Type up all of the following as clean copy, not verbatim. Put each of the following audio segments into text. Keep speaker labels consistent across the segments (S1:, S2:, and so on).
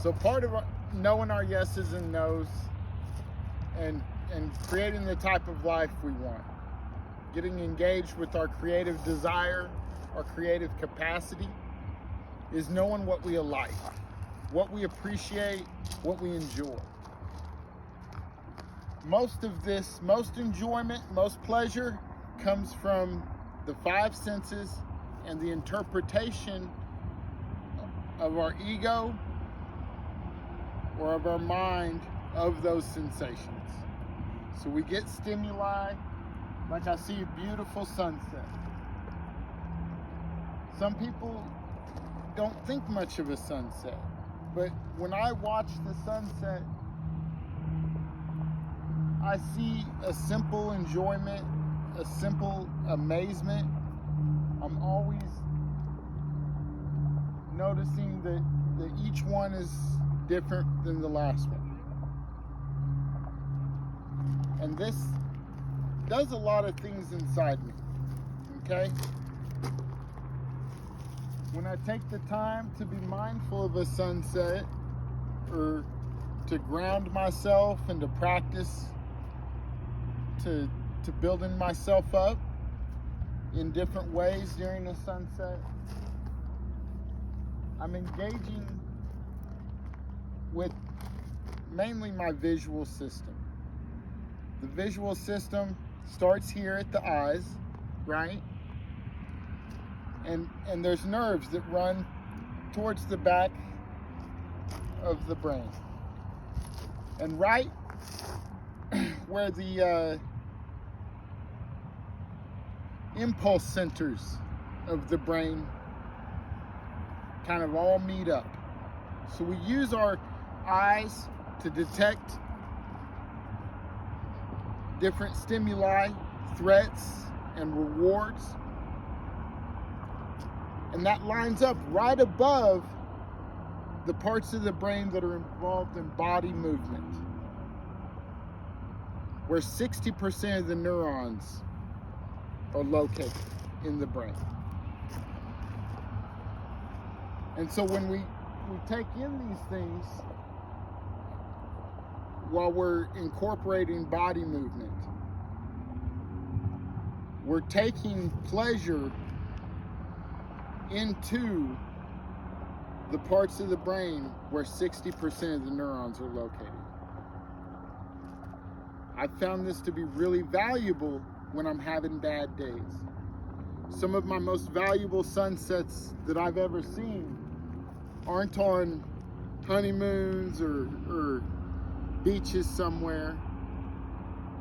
S1: So part of knowing our yeses and nos and creating the type of life we want, getting engaged with our creative desire, our creative capacity, is knowing what we like, what we appreciate, what we enjoy. Most enjoyment, most pleasure comes from the five senses and the interpretation of our ego or of our mind of those sensations. So we get stimuli, like I see a beautiful sunset. Some people don't think much of a sunset, but when I watch the sunset, I see a simple enjoyment, a simple amazement. I'm always noticing that each one is different than the last one. And this does a lot of things inside me, okay? When I take the time to be mindful of a sunset, or to ground myself and to practice to building myself up in different ways during a sunset, I'm engaging with mainly my visual system. The visual system starts here at the eyes, right? And there's nerves that run towards the back of the brain. And right where the impulse centers of the brain kind of all meet up. So we use our eyes to detect different stimuli, threats, and rewards. And that lines up right above the parts of the brain that are involved in body movement, where 60% of the neurons are located in the brain. And so when we take in these things while we're incorporating body movement, we're taking pleasure into the parts of the brain where 60% of the neurons are located. I found this to be really valuable when I'm having bad days. Some of my most valuable sunsets that I've ever seen aren't on honeymoons or beaches somewhere,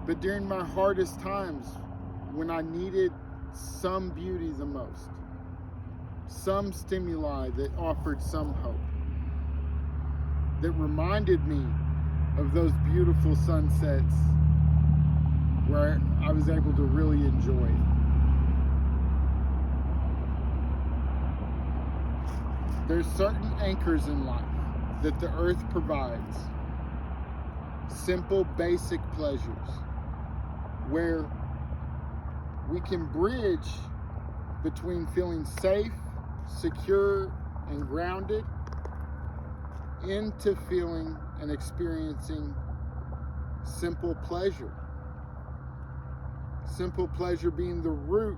S1: but during my hardest times, when I needed some beauty the most, some stimuli that offered some hope, that reminded me of those beautiful sunsets where I was able to really enjoy it. There's certain anchors in life that the earth provides, simple, basic pleasures, where we can bridge between feeling safe, secure, and grounded into feeling and experiencing simple pleasure. Simple pleasure being the root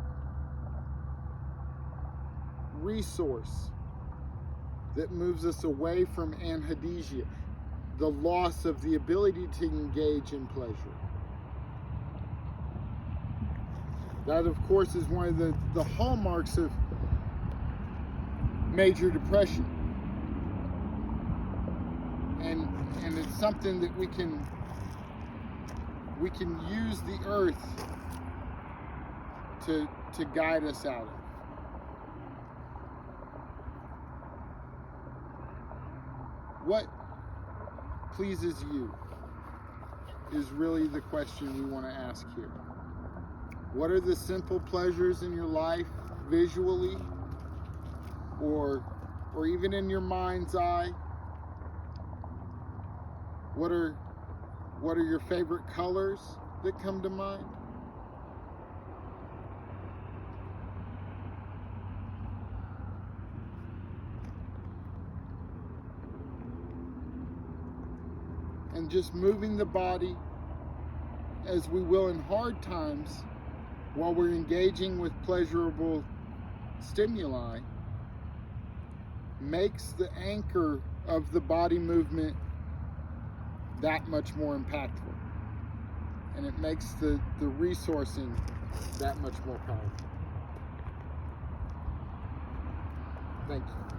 S1: resource that moves us away from anhedonia, the loss of the ability to engage in pleasure. That, of course, is one of the hallmarks of major depression. And it's something that we can use the earth to guide us out of. What pleases you is really the question we want to ask here. What are the simple pleasures in your life, visually, or even in your mind's eye? What are your favorite colors that come to mind? and just moving the body as we will in hard times while we're engaging with pleasurable stimuli makes the anchor of the body movement that much more impactful. And it makes the resourcing that much more powerful. Thank you.